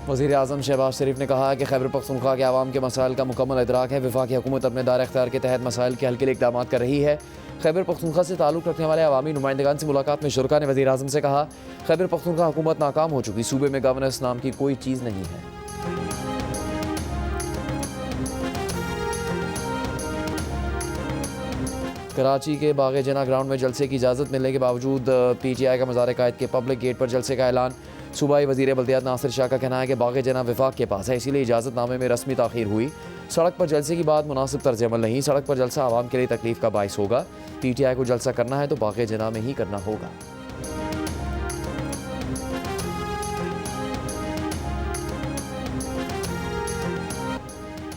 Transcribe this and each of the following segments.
वज़ीर आज़म शहबाज शरीफ ने कहा है कि खैबर पख्तूनख्वा के आवाम के मसाइल का मुकम्मल इदराक है। वफाकी हुकूमत अपने दायरे इख्तियार के तहत मसाइल के हल के लिए इक़दाम कर रही है। खैबर पख्तूनख्वा से ताल्लुक़ रखने वाले अवामी नुमाइंदगान से मुलाकात में शुरका ने वज़ीर आज़म से कहा, खैबर पख्तूनख्वा हुकूमत नाकाम हो चुकी, सूबे में गवर्नेंस नाम की कोई चीज़ नहीं है। कराची के बाग़ जना ग्राउंड में जलसे की इजाज़त मिलने के बावजूद PTI का मज़ार कायद के पब्लिक गेट पर जलसे का ऐलान। सूबाई वज़ीर बल्दियात नासिर शाह का कहना है कि बाग़ जना विफाक के पास है, इसीलिए इजाज़तनामे में रस्मी ताख़ीर हुई। सड़क पर जलसे की बात मुनासिब तर्ज अमल नहीं, सड़क पर जलसा आवाम के लिए तकलीफ का बाइस होगा। PTI को जलसा करना है तो बाग़ जना में ही करना होगा।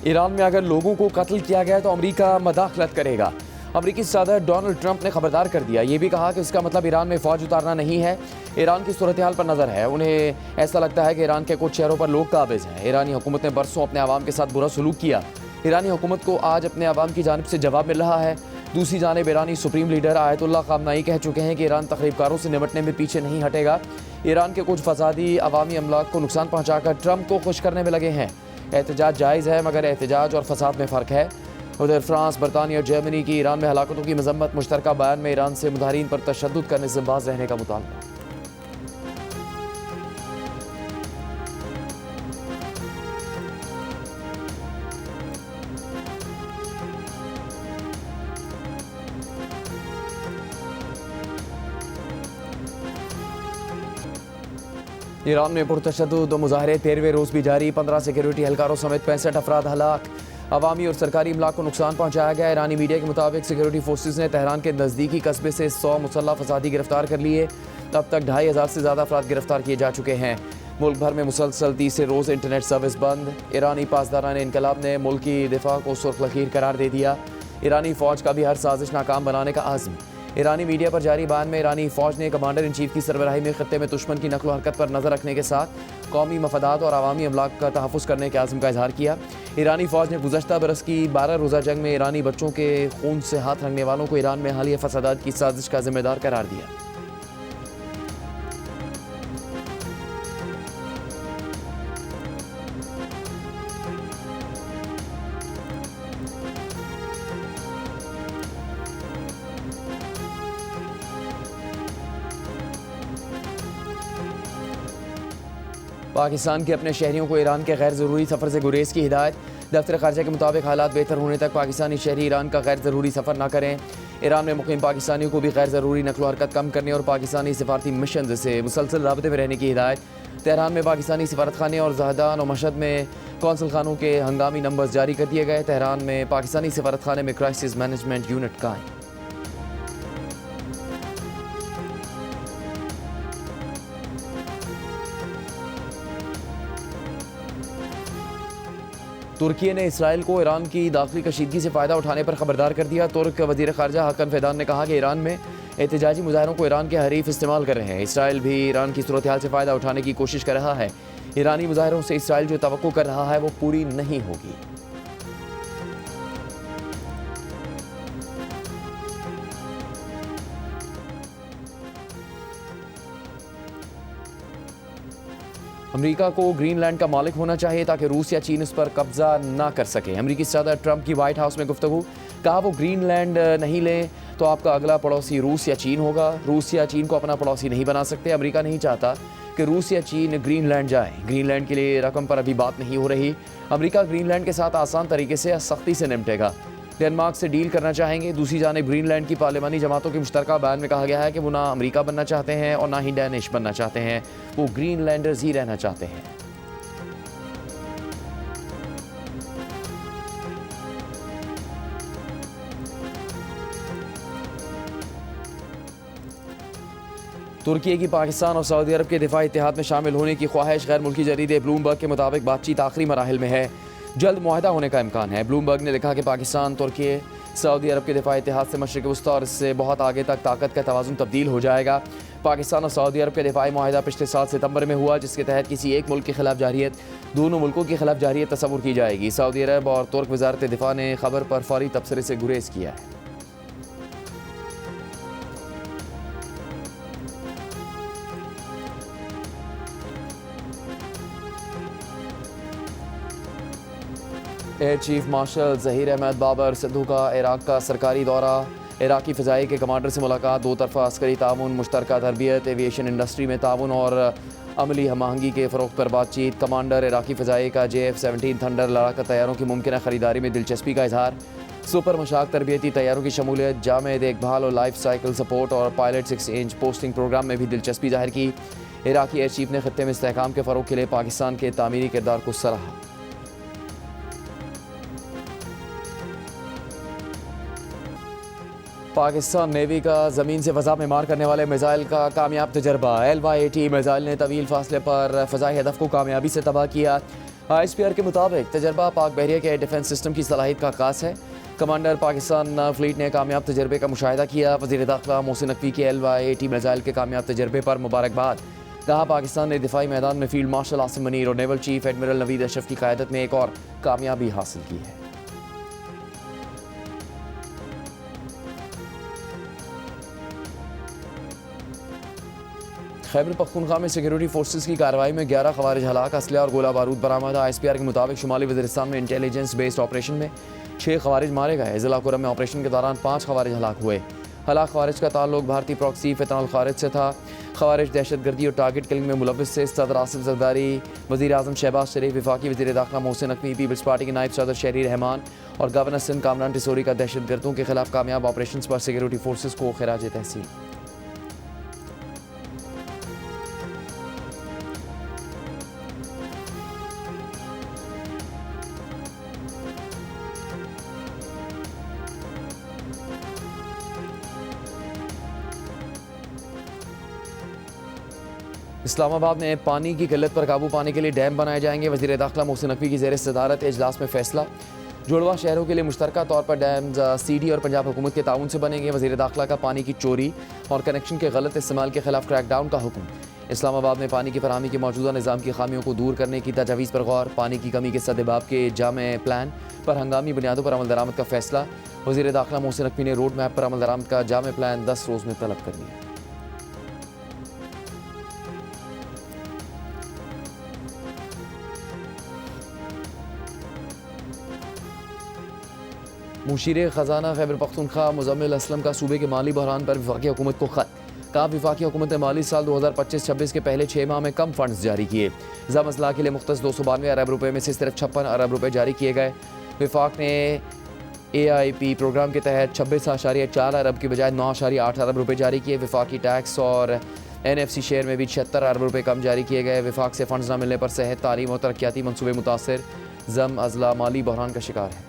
ईरान में अगर लोगों को कत्ल किया गया तो अमरीका मदाखलत करेगा। अमरीकी सदर डोनाल्ड ट्रंप ने खबरदार कर दिया। ये भी कहा कि इसका मतलब ईरान में फ़ौज उतारना नहीं है, ईरान की सूरत हाल पर नज़र है। उन्हें ऐसा लगता है कि ईरान के कुछ शहरों पर लोग काबिज़ हैं। ईरानी हुकूमत ने बरसों अपने आवाम के साथ बुरा सलूक किया। ईरानी हुकूमत को आज अपने आवाम की जानिब से जवाब मिल रहा है। दूसरी जानिब ईरानी सुप्रीम लीडर आयतुल्लाह ख़ामनाई कह चुके हैं कि ईरान तखरीबकारों से निपटने में पीछे नहीं हटेगा। ईरान के कुछ फसादी अवामी अमलाक को नुकसान पहुँचाकर ट्रंप को खुश करने में लगे हैं। एहतजाज जायज़ है, मगर एहतजाज और फसाद में फ़र्क है। उधर फ्रांस, बरतानिया और जर्मनी की ईरान में हलाकतों की मजम्मत। मुश्तरका बयान में ईरान से मुजाहिरीन पर तशद्दुद करने से बाज रहने का मुतालबा। ईरान में पुरतशद्दुद मुजाहरे 13वें रोज़ भी जारी। 15 सिक्योरिटी एहलकारों समेत 65 अफराद हलाक। अवामी और सरकारी इमलाक को नुकसान पहुँचाया गया। ईरानी मीडिया के मुताबिक सिक्योरिटी फोर्सेज ने तेहरान के नज़दीकी कस्बे से 100 मुसल्लह फसादी गिरफ्तार कर लिए। अब तक 2500 से ज़्यादा अफराद गिरफ्तार किए जा चुके हैं। मुल्क भर में मुसलसल तीसरे रोज़ इंटरनेट सर्विस बंद। ईरानी पासदारान इनकलाब ने मुल्क की दिफा को सुर्ख लकीर करार दे दिया। ईरानी फ़ौज का भी हर साजिश नाकाम बनाने का आज़म। ईरानी मीडिया पर जारी बयान में ईरानी फ़ौज ने कमांडर इन चीफ की सरबराही में खत्ते में दुश्मन की नकलो हरकत पर नज़र रखने के साथ कौमी मफादात और अवामी अमलाक का तहफ़्फ़ुज़ करने के आज़म का इजहार किया। ईरानी फ़ौज ने गुज़श्ता बरस की 12 रोज़ा जंग में ईरानी बच्चों के खून से हाथ रंगने वालों को ईरान में हालिया फसादात की साजिश का जिम्मेदार करार दिया। पाकिस्तान के अपने शहरियों को ईरान के गैर ज़रूरी सफ़र से गुरेज की हिदायत। दफ्तर ख़ारजा के मुताबिक हालात बेहतर होने तक पाकिस्तानी शहरी ईरान का गैर ज़रूरी सफ़र न करें। ईरान में मुक़ीम पाकिस्तानियों को भी गैर ज़रूरी नकलो हरकत कम करने और पाकिस्तानी सिफारती मिशन से मुसलसल राबते में रहने की हिदायत। तेहरान में पाकिस्तानी सिफारतखाने और जहदान और मशहद में कौंसल खानों के हंगामी नंबर्स जारी कर दिए गए। तेहरान में पाकिस्तानी सिफारतखाने में क्राइसिस मैनेजमेंट यूनिट कायम। तुर्की ने इसराइल को ईरान की दाखिली कशीदगी से फ़ायदा उठाने पर खबरदार कर दिया। तुर्क वज़ीर ख़ारजा हाकन फ़ैदान ने कहा कि ईरान में एहतजाजी मुजाहिरों को ईरान के हरीफ इस्तेमाल कर रहे हैं। इसराइल भी ईरान की सूरत हाल से फ़ायदा उठाने की कोशिश कर रहा है। ईरानी मुजाहिरों से इसराइल जो तवक्को कर रहा है वो पूरी नहीं होगी। अमेरिका को ग्रीनलैंड का मालिक होना चाहिए ताकि रूस या चीन इस पर कब्जा ना कर सके। अमेरिकी सदर ट्रंप की व्हाइट हाउस में गुफ्तगू। कहा वो ग्रीनलैंड नहीं लें तो आपका अगला पड़ोसी रूस या चीन होगा। रूस या चीन को अपना पड़ोसी नहीं बना सकते। अमेरिका नहीं चाहता कि रूस या चीन ग्रीनलैंड जाए। ग्रीनलैंड के लिए रकम पर अभी बात नहीं हो रही। अमेरिका ग्रीनलैंड के साथ आसान तरीके से या सख्ती से निपटेगा। डेनमार्क से डील करना चाहेंगे। दूसरी जानिब ग्रीनलैंड की पार्लिमानी जमातों के मुश्तरका बयान में कहा गया है कि वो ना अमेरिका बनना चाहते हैं और ना ही डैनिश बनना चाहते हैं। वो ग्रीनलैंडर्स ही रहना चाहते हैं। तुर्की की पाकिस्तान और सऊदी अरब के दिफाई इत्तेहाद में शामिल होने की ख्वाहिश। गैर मुल्की जरीदे ब्लूमबर्ग के मुताबिक बातचीत आखिरी मराहिल में है। जल्द मुआहदा होने का इम्कान है। ब्लूमबर्ग ने लिखा कि पाकिस्तान, तुर्की, सऊदी अरब के दिफाई इत्तेहाद से मशरिक़ वस्ता और इससे बहुत आगे तक ताकत का तवाज़ुन तब्दील हो जाएगा। पाकिस्तान और सऊदी अरब के दिफाई मुआहदा पिछले साल सितंबर में हुआ, जिसके तहत किसी एक मुल्क के खिलाफ जारियत दोनों मुल्कों के खिलाफ जारियत तस्वुर की जाएगी। सऊदी अरब और तुर्क वज़ारत दिफा ने खबर पर फौरी तबसरे से गुरेज किया है। Air chief marshal Zaheer Ahmed Babar Sidhu का इराक का सरकारी दौरा। इराकी फ़िज़ाई के कमांडर से मुलाकात। दो तरफ़ा अस्करी ताउन, मुश्तरका तरबियत, एविएशन इंडस्ट्री में ताउन और अमली हम आहंगी के फ़रोग़ पर बातचीत। कमांडर इराकी फ़िज़ाई का JF-17 थंडर लड़ाका तैयारों की मुमकिन ख़रीदारी में दिलचस्पी का इजहार। सुपर मशाक तरबियती तैयारों की शमूलियत, जामे देखभाल और लाइफ साइकिल सपोर्ट और पायलट्स एक्सचेंज पोस्टिंग प्रोग्राम में भी दिलचस्पी जाहिर की। इराकी एयर चीफ ने खत्ते में इस्तेहकाम के फ़रोग़ के लिए पाकिस्तान के तामीरी किरदार को सराहा। पाकिस्तान नेवी का ज़मीन से फ़ज़ा में मार करने वाले मिसाइल का कामयाब तजर्बा। LY-80 मिसाइल ने तवील फासले पर फ़ज़ाई हदफ को कामयाबी से तबाह किया। ISPR के मुताबिक तजर्बा पाक बहरिया के डिफेंस सिस्टम की सलाहियत का खास है। कमांडर पाकिस्तान फ्लीट ने कामयाब तजर्बे का मुशाहिदा किया। वज़ीर दाखिला मोहसिन नकवी के LY-80 मिसाइल के कामयाब तजर्बे पर मुबारकबाद। कहा, पाकिस्तान ने दिफाई मैदान में फील्ड मार्शल आसिम मनीर और naval chief admiral Naveed Ashraf की क़यादत में एक और कामयाबी हासिल की है। खैबर पख्तूनख्वा में सिक्योरिटी फोर्सेस की कार्रवाई में 11 खवारिज हलाक, असलहा और गोला बारूद बरामद। ISPR के मुताबिक शुमाली वज़ीरिस्तान में इंटेलिजेंस बेस्ड ऑपरेशन में 6 खवारिज मारे गए। ज़िला कुरम में ऑपरेशन के दौरान 5 खवारिज हलाक हुए। हलाक खवारिज का ताल्लुक भारतीय प्रॉक्सी फितनल खारिज से था। खवारिज दहशतगर्दी और टारगेट किलिंग में मुलव्वस से सदर आसिफ जरदारी, वज़ीर आज़म शहबाज शरीफ, वफाकी वज़ीर दाखिला मोहसिन नकवी, पीपल्स पार्टी के नायब सदर शहरी रहमान और गवर्नर सिंध कामरान टिसोरी का दहशतगर्दों के खिलाफ कामयाब ऑपरेशन पर सिक्योरिटी फोर्सेस को खिराज तहसीन। इस्लामाबाद में पानी की किल्लत पर काबू पाने के लिए डैम बनाए जाएंगे। वज़ीर दाखिला मोहसिन नकवी की ज़ेर सदारत इजलास में फैसला। जुड़वा शहरों के लिए मुश्तरका तौर पर डैम CD और पंजाब हुकूमत के ताउन से बनेंगे। वज़ीर दाखिला का पानी की चोरी और कनेक्शन के गलत इस्तेमाल के खिलाफ क्रैकडाउन का हुक्म। इस्लामाबाद में पानी की फराहमी के मौजूदा निज़ाम की खामियों को दूर करने की तजावीज़ पर गौर। पानी की कमी के सद्देबाब के जामे प्लान पर हंगामी बुनियादों पर अमल दरामद का फैसला। वज़ीर दाखिला मोहसिन नकवी ने रोड मैप पर अमल दरामद का जामे प्लान 10 रोज़ में तलब कर लिया। मुशीर ख़जाना खैबर पख्तूनख्वा मुज़म्मिल असलम का सूबे के माली बहरान पर वफाकी हुकूमत को ख़त। कहा, वफाकी हुकूमत ने माली साल 2025-26 के पहले 6 माह में कम फंड्स जारी किए। ज़म असलाह के लिए मुख्तस 292 अरब रुपये में से सिर्फ 56 अरब रुपये जारी किए गए। वफाक ने AIP प्रोग्राम के तहत 26.4 अरब की बजाय 9.8 अरब रुपये जारी किए। वफाकी टैक्स और NFC शेयर में भी 76 अरब रुपये कम जारी किए गए। वफाक से फंड्स न मिलने पर सेहत, तालीम और तरक्याती मनसूबे मुतासर। ज़म अजला माली बहरान का शिकार है।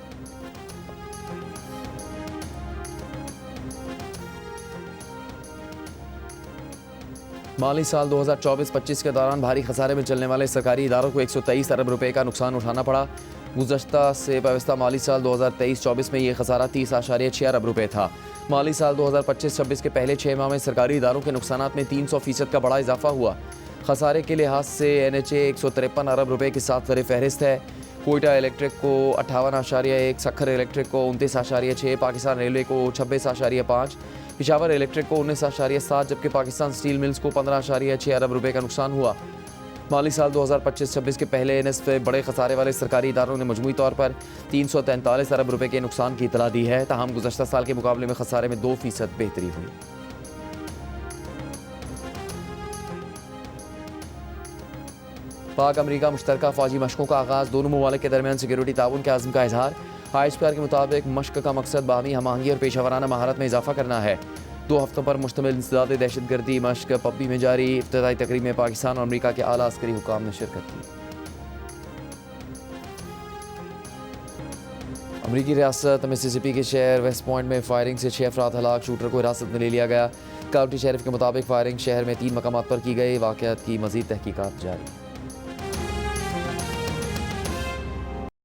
माली साल 2024-25 के दौरान भारी खसारे में चलने वाले सरकारी इदारों को 123 अरब रुपये का नुकसान उठाना पड़ा। गुज़श्ता से वाबस्ता माली साल 2023-24 में ये खसारा 30.6 अरब रुपये था। माली साल 2025-26 के पहले 6 माह में सरकारी इदारों के नुकसानात में 300% का बड़ा इजाफा हुआ। खसारे के लिहाज से NHA 153 अरब रुपये के साथ ज़र फहरिस्त है। कोयटा इलेक्ट्रिक को 58.1, सखर इलेक्ट्रिक को 29.6, पाकिस्तान रेलवे को 26.5, पिशावर इलेक्ट्रिक को 19.7, जबकि पाकिस्तान स्टील मिल्स को 15.6 अरब रुपये का नुकसान हुआ। माली साल 2025-26 के पहले नस्फ़ बड़े खसारे वाले सरकारी इदारों ने मजमूई तौर पर 343 अरब रुपये के नुकसान की इतला दी है। ताहम गुज़श्ता साल के मुकाबले में खसारे में 2% बेहतरी हुई। पाक अमरीका मुश्तरका फ़ौजी मशकों का आगाज़। दोनों ममालिक के दरमियान सिक्योरिटी ताउन के आज़म का इजहार। ISPR के मुताबिक मश्क का मकसद बाहमी हम आहंगी और पेशावराना महारत में इजाफा करना है। 2 हफ्तों पर मुश्तमिल इंसदाद दहशतगर्दी मश्क पप्पी में जारी। इफ्तिताई तकरीब में पाकिस्तान और अमरीका के आला अस्करी हुकाम ने शिरकत की। अमरीकी रियासत मिसिसिपी के शहर वेस्ट पॉइंट में फायरिंग से 6 अफराद हलाक, शूटर को हिरासत में ले लिया गया। काउंटी शेरिफ के मुताबिक फायरिंग शहर में 3 मकामात पर की गई। वाक़यात की मज़ीद तहकीकात जारी है।